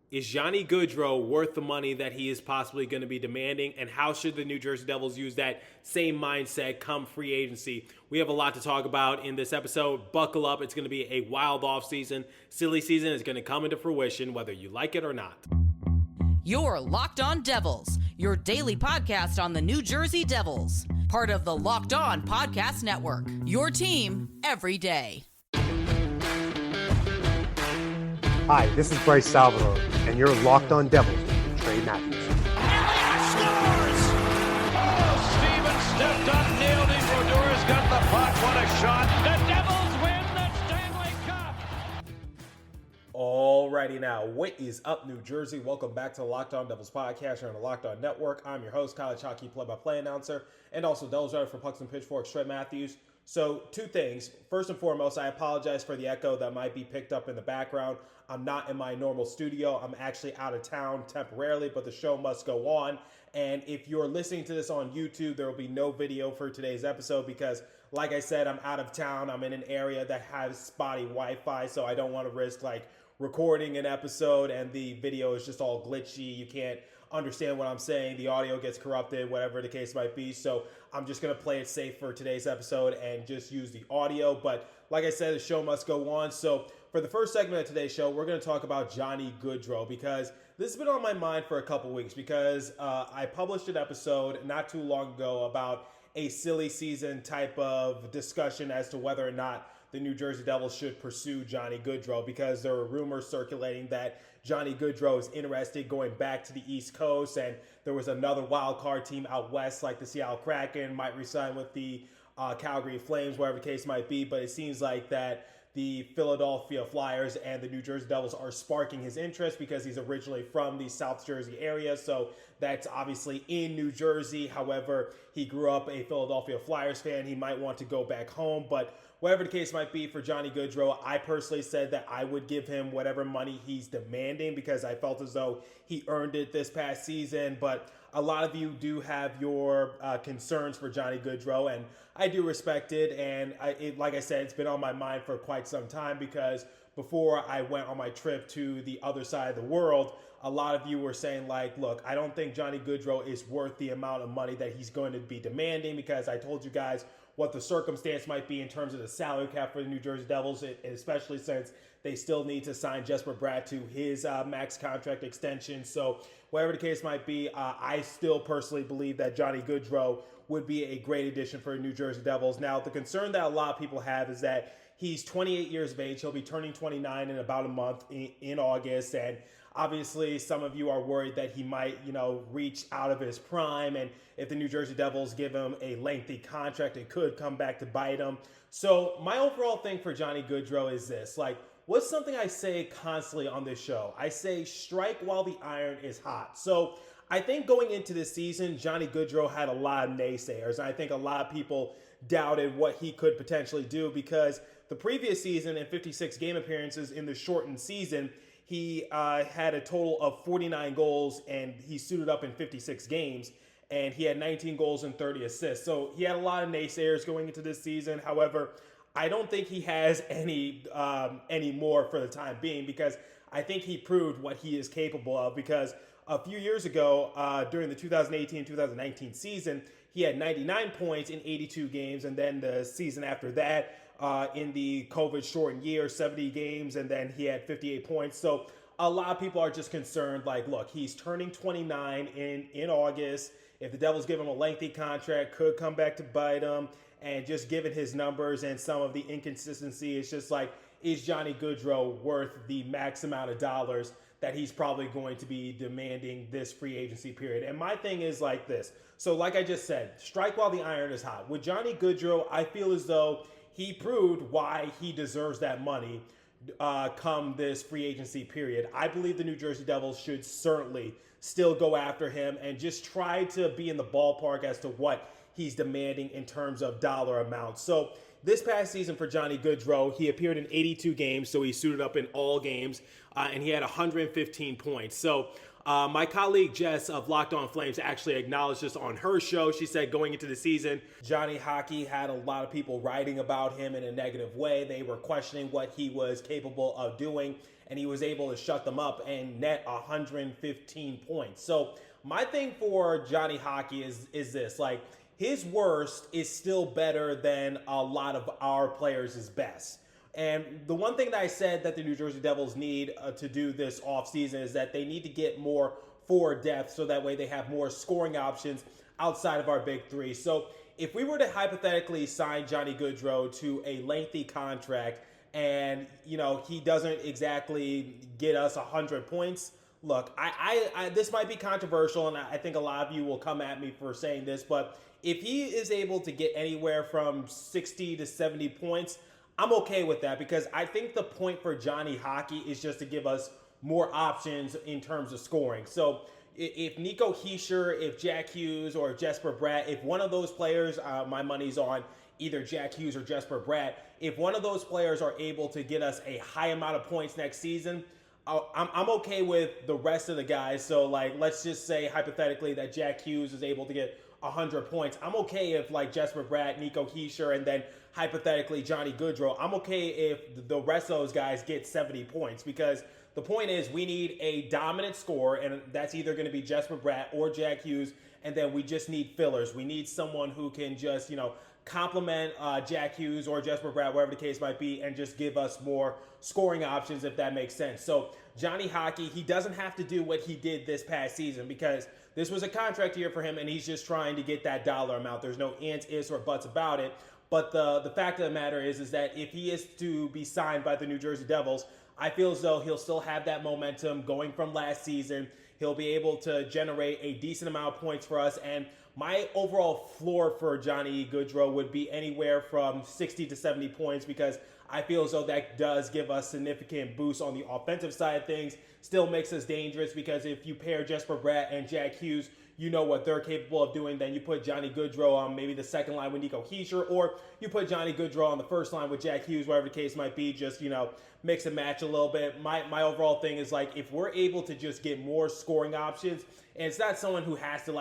Is Johnny Gaudreau worth the money that he is possibly going to be demanding? And how should the New Jersey Devils use that same mindset come free agency? We have a lot to talk about in this episode. Buckle up. It's going to be a wild offseason. Silly season is going to come into fruition whether you like it or not. You're Locked On Devils, your daily podcast on the New Jersey Devils. Part of the Locked On Podcast Network, your team every day. Hi, this is Bryce Salvador, and you're Locked On Devils with Trey Matthews. Elliott scores! Oh, Steven stepped up, nailed it. Brodor's got the puck. What a shot. The Devils win the Stanley Cup. Alrighty now, what is up, New Jersey? Welcome back to the Locked On Devils podcast here on the Locked On Network. I'm your host, college hockey play-by-play announcer, and also Devils writer for Pucks and Pitchforks, Trey Matthews. So, two things. First and foremost, I apologize for the echo that might be picked up in the background. I'm not in my normal studio. I'm actually out of town temporarily, but the show must go on. And if you're listening to this on YouTube, there will be no video for today's episode because, like I said, I'm out of town. I'm in an area that has spotty Wi-Fi, so I don't want to risk recording an episode and the video is just all glitchy. You can't understand what I'm saying. The audio gets corrupted, whatever the case might be. So I'm just going to play it safe for today's episode and just use the audio. But like I said, the show must go on. So for the first segment of today's show, we're going to talk about Johnny Gaudreau because this has been on my mind for a couple weeks because I published an episode not too long ago about a silly season type of discussion as to whether or not the New Jersey Devils should pursue Johnny Gaudreau because there were rumors circulating that Johnny Gaudreau is interested going back to the East Coast, and there was another wild card team out west like the Seattle Kraken might resign with the Calgary Flames, whatever the case might be. But it seems like that the Philadelphia Flyers and the New Jersey Devils are sparking his interest because he's originally from the South Jersey area. So that's obviously in New Jersey. However, he grew up a Philadelphia Flyers fan. He might want to go back home. But whatever the case might be for Johnny Gaudreau, I personally said that I would give him whatever money he's demanding because I felt as though he earned it this past season. But a lot of you do have your concerns for Johnny Gaudreau, and I do respect it. And like I said, it's been on my mind for quite some time because before I went on my trip to the other side of the world, a lot of you were saying look, I don't think Johnny Gaudreau is worth the amount of money that he's going to be demanding because I told you guys what the circumstance might be in terms of the salary cap for the New Jersey Devils, especially since they still need to sign Jesper Bratt to his max contract extension. So whatever the case might be, I still personally believe that Johnny Gaudreau would be a great addition for the New Jersey Devils. Now, the concern that a lot of people have is that he's 28 years of age. He'll be turning 29 in about a month in August. And obviously, some of you are worried that he might, reach out of his prime. And if the New Jersey Devils give him a lengthy contract, it could come back to bite him. So my overall thing for Johnny Gaudreau is this. What's something I say constantly on this show? I say strike while the iron is hot. So I think going into this season, Johnny Gaudreau had a lot of naysayers. And I think a lot of people doubted what he could potentially do because the previous season in 56 game appearances in the shortened season, he had a total of 49 goals and he suited up in 56 games. And he had 19 goals and 30 assists. So he had a lot of naysayers going into this season. However, I don't think he has any more for the time being because I think he proved what he is capable of because a few years ago during the 2018-2019 season, he had 99 points in 82 games. And then the season after that, in the COVID shortened year, 70 games, and then he had 58 points. So a lot of people are just concerned, look, he's turning 29 in August. If the Devils give him a lengthy contract, could come back to bite him. And just given his numbers and some of the inconsistency, it's just is Johnny Gaudreau worth the max amount of dollars that he's probably going to be demanding this free agency period? And my thing is this. So like I just said, strike while the iron is hot. With Johnny Gaudreau, I feel as though he proved why he deserves that money come this free agency period. I believe the New Jersey Devils should certainly still go after him and just try to be in the ballpark as to what he's demanding in terms of dollar amounts. So this past season for Johnny Gaudreau, he appeared in 82 games, so he suited up in all games, and he had 115 points. So my colleague Jess of Locked On Flames actually acknowledged this on her show. She said going into the season, Johnny Hockey had a lot of people writing about him in a negative way. They were questioning what he was capable of doing. and he was able to shut them up and net 115 points. So my thing for Johnny Hockey is this, like, his worst is still better than a lot of our players' best. And the one thing that I said that the New Jersey Devils need to do this offseason is that they need to get more forward depth so that way they have more scoring options outside of our big three. So if we were to hypothetically sign Johnny Gaudreau to a lengthy contract and, he doesn't exactly get us 100 points, look, I this might be controversial, and I think a lot of you will come at me for saying this, but if he is able to get anywhere from 60 to 70 points, I'm okay with that, because I think the point for Johnny Hockey is just to give us more options in terms of scoring. So if Nico Hischier, if Jack Hughes, or Jesper Bratt, if one of those players, my money's on either Jack Hughes or Jesper Bratt, if one of those players are able to get us a high amount of points next season, I'm okay with the rest of the guys. So, like, let's just say hypothetically that Jack Hughes is able to get 100 points. I'm okay if, like, Jesper Bratt, Nico Hischier, and then hypothetically Johnny Gaudreau, I'm okay if the rest of those guys get 70 points, because the point is we need a dominant scorer, and that's either going to be Jesper Bratt or Jack Hughes, and then we just need fillers. We need someone who can just, complement Jack Hughes or Jesper Bratt, whatever the case might be, and just give us more scoring options, if that makes sense. So Johnny Hockey, he doesn't have to do what he did this past season, because this was a contract year for him, and he's just trying to get that dollar amount. There's no ands, ifs, or buts about it. But the fact of the matter is that if he is to be signed by the New Jersey Devils, I feel as though he'll still have that momentum going from last season. He'll be able to generate a decent amount of points for us. And my overall floor for Johnny Gaudreau would be anywhere from 60 to 70 points, because I feel as though that does give us significant boost on the offensive side of things. Still makes us dangerous, because if you pair Jesper Bratt and Jack Hughes, you know what they're capable of doing. Then you put Johnny Gaudreau on maybe the second line with Nico Hischier, or you put Johnny Gaudreau on the first line with Jack Hughes, whatever the case might be, just, mix and match a little bit. My overall thing is, like, if we're able to just get more scoring options, and it's not someone who has to,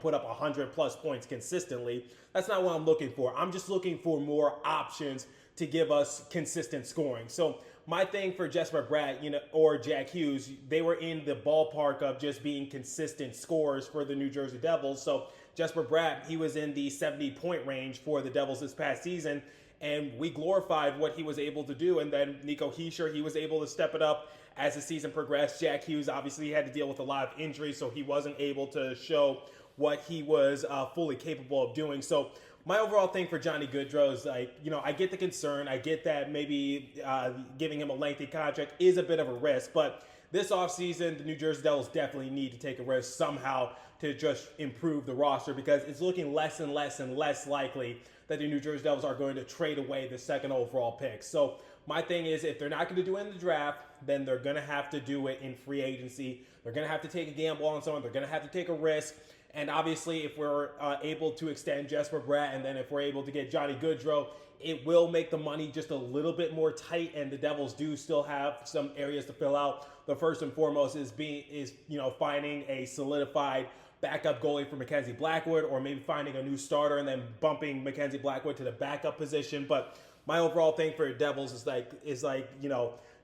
put up 100 plus points consistently. That's not what I'm looking for. I'm just looking for more options to give us consistent scoring. So my thing for Jesper Bratt, or Jack Hughes, they were in the ballpark of just being consistent scorers for the New Jersey Devils. So Jesper Bratt, he was in the 70-point range for the Devils this past season, and we glorified what he was able to do. And then Nico Hischier, he was able to step it up as the season progressed. Jack Hughes, obviously, had to deal with a lot of injuries, so he wasn't able to show what he was fully capable of doing. So my overall thing for Johnny Gaudreau is, like, I get the concern. I get that maybe giving him a lengthy contract is a bit of a risk, but this offseason, the New Jersey Devils definitely need to take a risk somehow to just improve the roster, because it's looking less and less and less likely that the New Jersey Devils are going to trade away the second overall pick. So my thing is, if they're not going to do it in the draft, then they're going to have to do it in free agency. They're going to have to take a gamble on someone. They're going to have to take a risk. And obviously, if we're able to extend Jesper Bratt, and then if we're able to get Johnny Gaudreau, it will make the money just a little bit more tight, and the Devils do still have some areas to fill out. The first and foremost is finding a solidified backup goalie for Mackenzie Blackwood, or maybe finding a new starter and then bumping Mackenzie Blackwood to the backup position. But my overall thing for the Devils is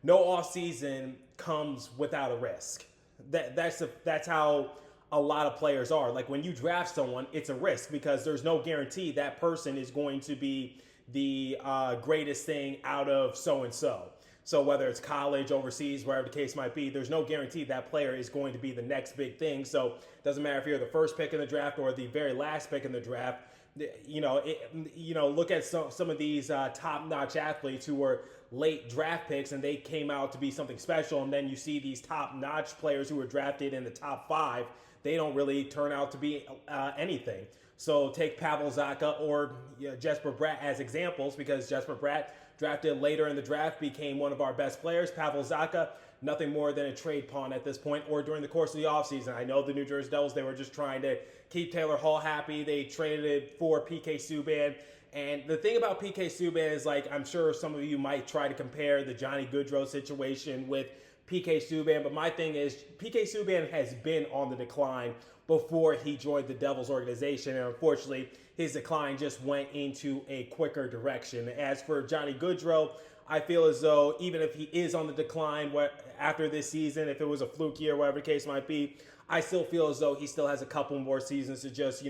no offseason comes without a risk. That's how a lot of players are. Like, when you draft someone, it's a risk, because there's no guarantee that person is going to be the greatest thing out of so-and-so. So whether it's college, overseas, wherever the case might be, there's no guarantee that player is going to be the next big thing. So it doesn't matter if you're the first pick in the draft or the very last pick in the draft. Look at some of these top-notch athletes who were late draft picks, and they came out to be something special. And then you see these top-notch players who were drafted in the top 5. They don't really turn out to be anything. So take Pavel Zacha or Jesper Bratt as examples, because Jesper Bratt, drafted later in the draft, became one of our best players. Pavel Zacha, nothing more than a trade pawn at this point, or during the course of the offseason. I know the New Jersey Devils, they were just trying to keep Taylor Hall happy. They traded it for PK Subban. And the thing about PK Subban is, like, I'm sure some of you might try to compare the Johnny Gaudreau situation with PK Subban, but my thing is, PK Subban has been on the decline before he joined the Devils organization, and unfortunately, his decline just went into a quicker direction. As for Johnny Gaudreau, I feel as though even if he is on the decline after this season, if it was a fluke year, whatever the case might be, I still feel as though he still has a couple more seasons to just,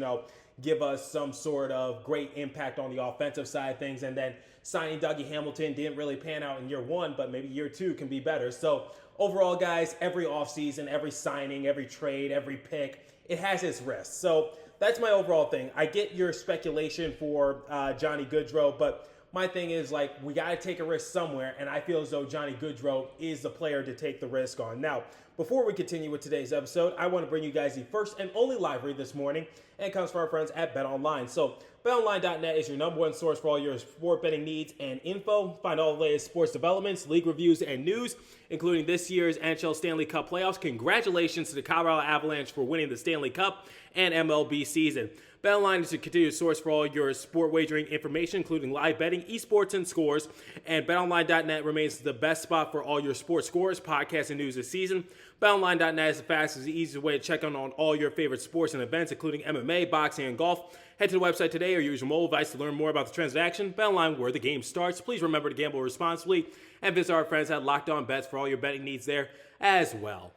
give us some sort of great impact on the offensive side of things. And then signing Dougie Hamilton didn't really pan out in year one, but maybe year two can be better. So overall, guys, every offseason, every signing, every trade, every pick, it has its risks. So that's my overall thing. I get your speculation for Johnny Gaudreau, but my thing is, we got to take a risk somewhere, and I feel as though Johnny Gaudreau is the player to take the risk on. Now, before we continue with today's episode, I want to bring you guys the first and only live read this morning, and it comes from our friends at BetOnline. So, BetOnline.net is your number one source for all your sport betting needs and info. Find all the latest sports developments, league reviews, and news, including this year's NHL Stanley Cup playoffs. Congratulations to the Colorado Avalanche for winning the Stanley Cup and MLB season. BetOnline is a continued source for all your sport wagering information, including live betting, esports, and scores. And BetOnline.net remains the best spot for all your sports scores, podcasts, and news this season. BetOnline.net is the fastest and easiest way to check on all your favorite sports and events, including MMA, boxing, and golf. Head to the website today or use your mobile device to learn more about the transaction. BetOnline, where the game starts. Please remember to gamble responsibly and visit our friends at Locked On Bets for all your betting needs there as well.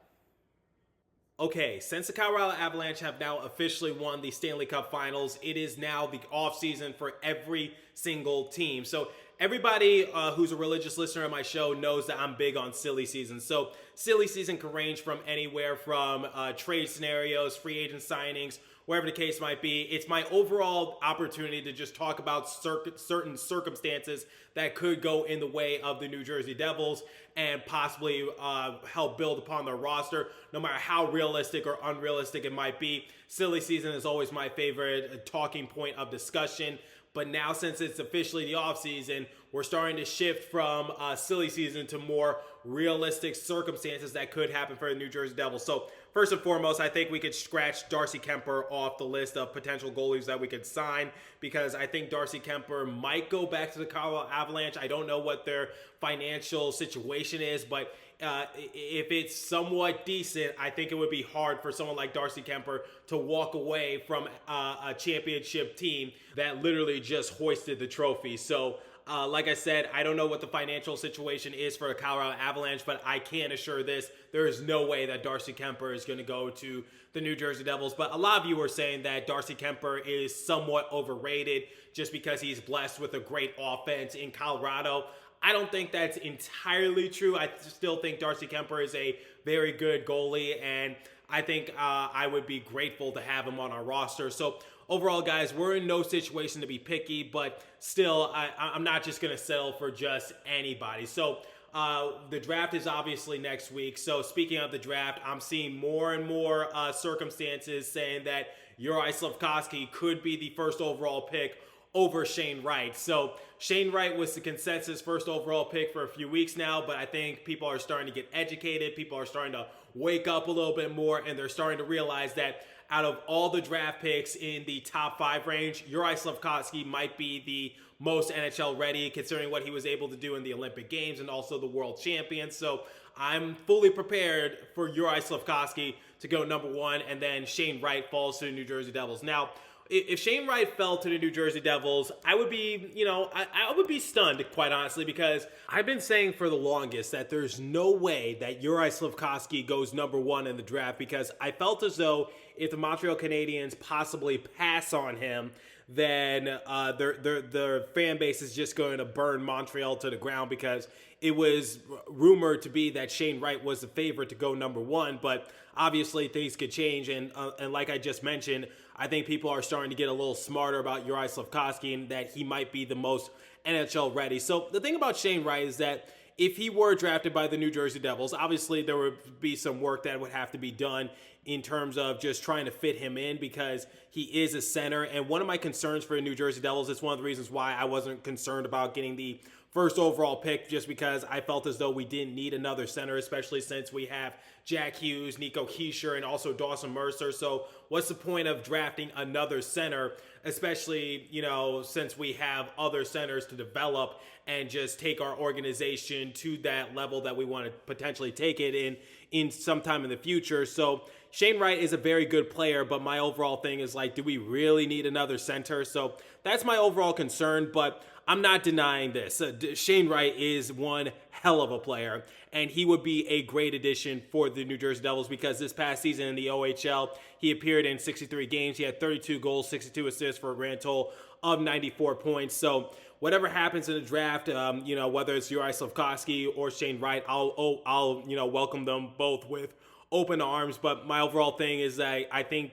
Okay, since the Colorado Avalanche have now officially won the Stanley Cup Finals, it is now the offseason for every single team. So everybody who's a religious listener of my show knows that I'm big on silly season. So silly season can range from anywhere from trade scenarios, free agent signings, wherever the case might be. It's my overall opportunity to just talk about certain circumstances that could go in the way of the New Jersey Devils and possibly help build upon their roster, no matter how realistic or unrealistic it might be. Silly season is always my favorite talking point of discussion. But now, since it's officially the offseason, we're starting to shift from silly season to more realistic circumstances that could happen for the New Jersey Devils. So first and foremost, I think we could scratch Darcy Kuemper off the list of potential goalies that we could sign, because I think Darcy Kuemper might go back to the Colorado Avalanche. I don't know what their financial situation is, but if it's somewhat decent, I think it would be hard for someone like Darcy Kuemper to walk away from a championship team that literally just hoisted the trophy. So like I said, I don't know what the financial situation is for the Colorado Avalanche, but I can assure this: there is no way that Darcy Kuemper is going to go to the New Jersey Devils. But a lot of you are saying that Darcy Kuemper is somewhat overrated just because he's blessed with a great offense in Colorado. I don't think that's entirely true. I still think Darcy Kuemper is a very good goalie, and I think I would be grateful to have him on our roster. So overall, guys, we're in no situation to be picky, but still, I'm not just going to settle for just anybody. So the draft is obviously next week. So speaking of the draft, I'm seeing more and more circumstances saying that Juraj Slafkovsky could be the first overall pick over Shane Wright. So Shane Wright was the consensus first overall pick for a few weeks now, but I think people are starting to get educated. People are starting to wake up a little bit more, and they're starting to realize that out of all the draft picks in the top 5 range, Juraj Slafkovsky might be the most NHL ready, considering what he was able to do in the Olympic Games and also the World Champions. So I'm fully prepared for Juraj Slafkovsky to go number 1, and then Shane Wright falls to the New Jersey Devils. Now, if Shane Wright fell to the New Jersey Devils, I would be, I would be stunned, quite honestly, because I've been saying for the longest that there's no way that Juraj Slafkovsky goes number 1 in the draft, because I felt as though if the Montreal Canadiens possibly pass on him, then their fan base is just going to burn Montreal to the ground, because it was rumored to be that Shane Wright was the favorite to go number 1, but obviously things could change, and like I just mentioned, I think people are starting to get a little smarter about Juraj Slafkovsky and that he might be the most NHL ready. So the thing about Shane Wright is that if he were drafted by the New Jersey Devils, obviously there would be some work that would have to be done in terms of just trying to fit him in, because he is a center. And one of my concerns for the New Jersey Devils, it's one of the reasons why I wasn't concerned about getting the first overall pick, just because I felt as though we didn't need another center, especially since we have Jack Hughes, Nico Hischier, and also Dawson Mercer. So what's the point of drafting another center, especially, since we have other centers to develop and just take our organization to that level that we want to potentially take it in sometime in the future. So Shane Wright is a very good player, but my overall thing is like, do we really need another center? So that's my overall concern, but I'm not denying this. Shane Wright is one hell of a player, and he would be a great addition for the New Jersey Devils because this past season in the OHL, he appeared in 63 games. He had 32 goals, 62 assists for a grand total of 94 points. So whatever happens in the draft, whether it's Juraj Slafkovsky or Shane Wright, I'll welcome them both with open arms. But my overall thing is that I think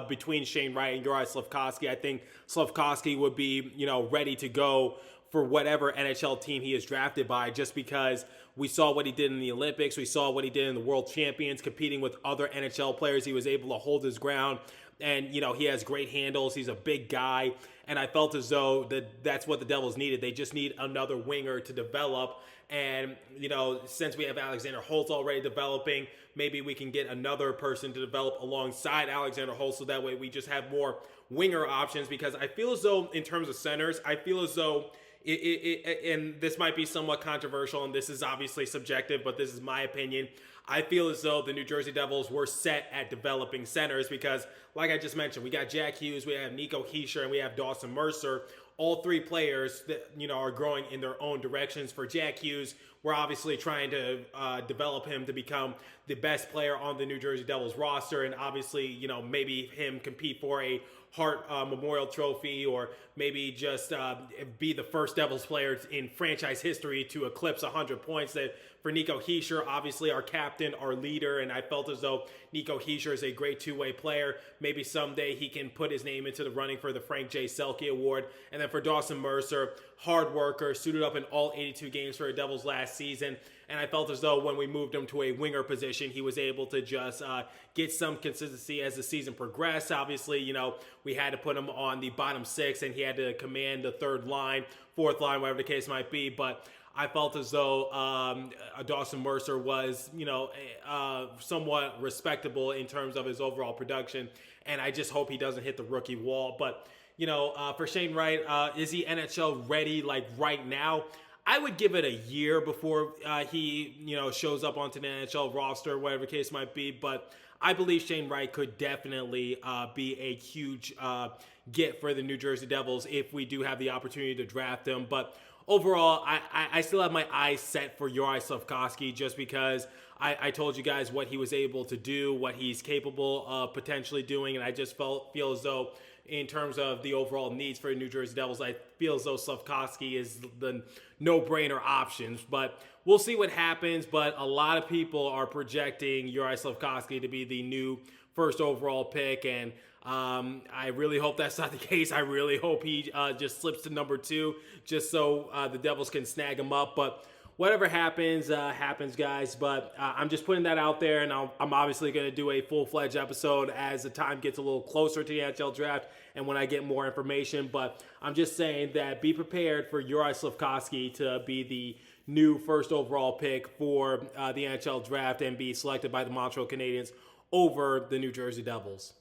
between Shane Wright and Juraj Slafkovsky, I think Slafkovsky would be, ready to go for whatever NHL team he is drafted by, just because we saw what he did in the Olympics. We saw what he did in the World Champions, competing with other NHL players. He was able to hold his ground, and, he has great handles. He's a big guy, and I felt as though that's what the Devils needed. They just need another winger to develop, and, since we have Alexander Holtz already developing, maybe we can get another person to develop alongside Alexander Holtz, so that way we just have more winger options, because I feel as though in terms of centers, I feel as though and this might be somewhat controversial, and this is obviously subjective, but this is my opinion. I feel as though the New Jersey Devils were set at developing centers because, like I just mentioned, we got Jack Hughes, we have Nico Hischier, and we have Dawson Mercer. All three players that are growing in their own directions. For Jack Hughes, we're obviously trying to develop him to become the best player on the New Jersey Devils roster, and obviously, maybe him compete for a Hart Memorial Trophy, or maybe just be the first Devils player in franchise history to eclipse 100 points. That for Nico Hischier, obviously our captain, our leader, and I felt as though Nico Hischier is a great two-way player. Maybe someday he can put his name into the running for the Frank J. Selke Award. And then for Dawson Mercer, hard worker, suited up in all 82 games for the Devils last season. And I felt as though when we moved him to a winger position, he was able to just get some consistency as the season progressed. Obviously, we had to put him on the bottom six, and he had to command the third line, fourth line, whatever the case might be. But I felt as though Dawson Mercer was, somewhat respectable in terms of his overall production. And I just hope he doesn't hit the rookie wall. But, for Shane Wright, is he NHL ready like right now? I would give it a year before he, shows up onto the NHL roster, whatever the case might be. But I believe Shane Wright could definitely be a huge get for the New Jersey Devils if we do have the opportunity to draft him. But overall, I still have my eyes set for Juraj Slafkovsky, just because I told you guys what he was able to do, what he's capable of potentially doing, and I just feel as though in terms of the overall needs for the New Jersey Devils, I feel as though Slafkovsky is the no-brainer options. But we'll see what happens. But a lot of people are projecting Juraj Slafkovsky to be the new first overall pick, and I really hope that's not the case. I really hope he just slips to number 2, just so the Devils can snag him up. But whatever happens, happens, guys. But I'm just putting that out there, and I'm obviously going to do a full-fledged episode as the time gets a little closer to the NHL draft and when I get more information. But I'm just saying that be prepared for Juraj Slafkovsky to be the new first overall pick for the NHL draft and be selected by the Montreal Canadiens over the New Jersey Devils.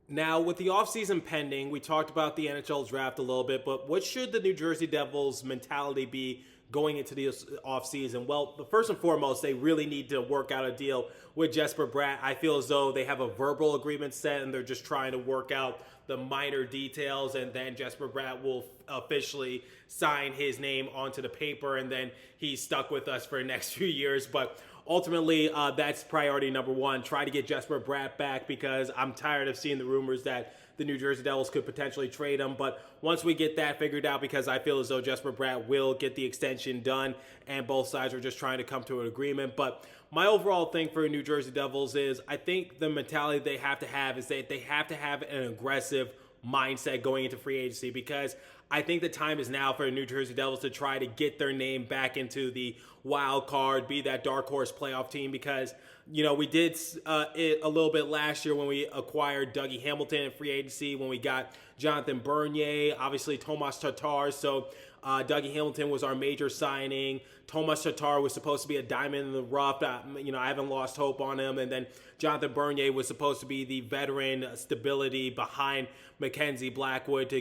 Now, with the offseason pending, we talked about the NHL draft a little bit, but what should the New Jersey Devils mentality be going into the offseason? Well, first and foremost, they really need to work out a deal with Jesper Bratt. I feel as though they have a verbal agreement set, and they're just trying to work out the minor details, and then Jesper Bratt will officially sign his name onto the paper, and then he's stuck with us for the next few years. But ultimately, that's priority number one. Try to get Jesper Bratt back, because I'm tired of seeing the rumors that the New Jersey Devils could potentially trade him. But once we get that figured out, because I feel as though Jesper Bratt will get the extension done, and both sides are just trying to come to an agreement. But my overall thing for New Jersey Devils is, I think the mentality they have to have is that they have to have an aggressive mindset going into free agency, because I think the time is now for the New Jersey Devils to try to get their name back into the wild card, be that dark horse playoff team, because we did it a little bit last year when we acquired Dougie Hamilton in free agency, when we got Jonathan Bernier, obviously Tomas Tatar. So Dougie Hamilton was our major signing. Tomas Tatar was supposed to be a diamond in the rough. I haven't lost hope on him. And then Jonathan Bernier was supposed to be the veteran stability behind Mackenzie Blackwood to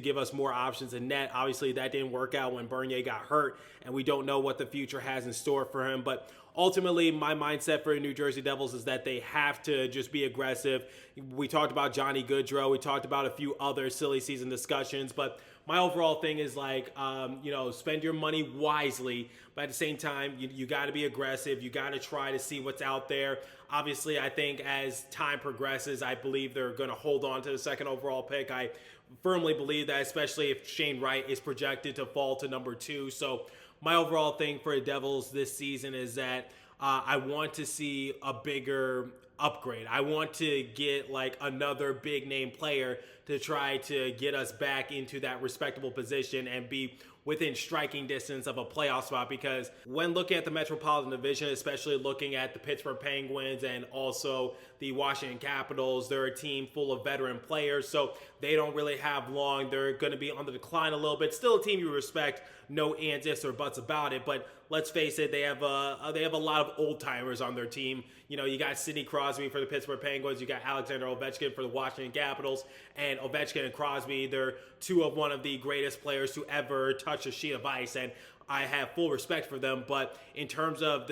give us more options in net. Obviously, that didn't work out when Bernier got hurt, and we don't know what the future has in store for him. But ultimately, my mindset for the New Jersey Devils is that they have to just be aggressive. We talked about Johnny Gaudreau. We talked about a few other silly season discussions, but my overall thing is spend your money wisely, but at the same time, you got to be aggressive. You got to try to see what's out there. Obviously, I think as time progresses, I believe they're going to hold on to the second overall pick. I firmly believe that, especially if Shane Wright is projected to fall to number 2. So my overall thing for the Devils this season is that I want to see a bigger upgrade. I want to get like another big name player to try to get us back into that respectable position and be within striking distance of a playoff spot, because when looking at the Metropolitan Division, especially looking at the Pittsburgh Penguins and also the Washington Capitals, they're a team full of veteran players, so they don't really have long. They're going to be on the decline a little bit. Still a team you respect, no ands, ifs, or buts about it, but let's face it, they have a lot of old timers on their team. You got Sidney Crosby for the Pittsburgh Penguins, you got Alexander Ovechkin for the Washington Capitals, and Ovechkin and Crosby, they're two of one of the greatest players to ever touch a sheet of ice, and I have full respect for them. But in terms of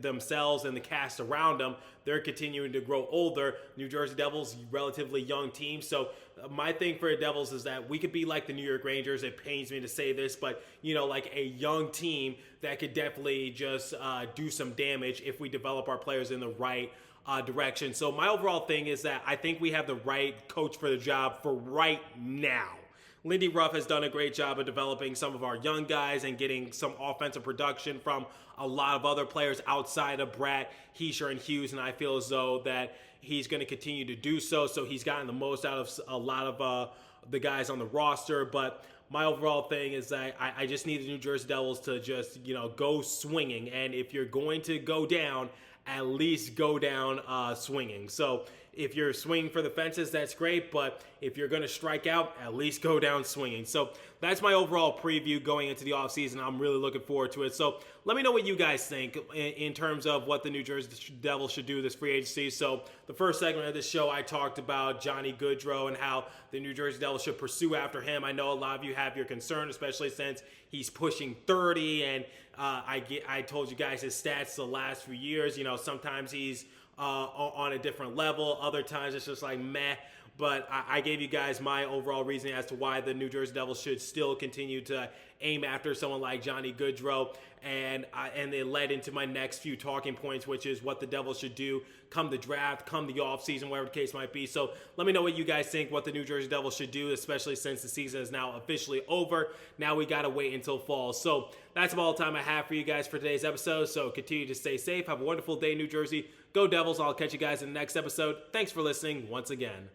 themselves and the cast around them, they're continuing to grow older. New Jersey Devils, relatively young team. So my thing for the Devils is that we could be like the New York Rangers. It pains me to say this, but like a young team that could definitely just do some damage if we develop our players in the right direction. So my overall thing is that I think we have the right coach for the job for right now. Lindy Ruff has done a great job of developing some of our young guys and getting some offensive production from a lot of other players outside of Bratt, Heischer, and Hughes, and I feel as though that he's going to continue to do so. So he's gotten the most out of a lot of the guys on the roster. But my overall thing is that I just need the New Jersey Devils to just, go swinging. And if you're going to go down, at least go down swinging. So if you're swinging for the fences, that's great. But if you're going to strike out, at least go down swinging. So that's my overall preview going into the offseason. I'm really looking forward to it. So let me know what you guys think in terms of what the New Jersey Devils should do this free agency. So the first segment of this show, I talked about Johnny Gaudreau and how the New Jersey Devils should pursue after him. I know a lot of you have your concern, especially since he's pushing 30. And I told you guys his stats the last few years. Sometimes he's on a different level. Other times it's just like meh. But I gave you guys my overall reasoning as to why the New Jersey Devils should still continue to aim after someone like Johnny Gaudreau. And it led into my next few talking points, which is what the Devils should do come the draft, come the offseason, whatever the case might be. So let me know what you guys think, what the New Jersey Devils should do, especially since the season is now officially over. Now we got to wait until fall. So that's about all the time I have for you guys for today's episode. So continue to stay safe. Have a wonderful day, New Jersey. Go Devils. I'll catch you guys in the next episode. Thanks for listening once again.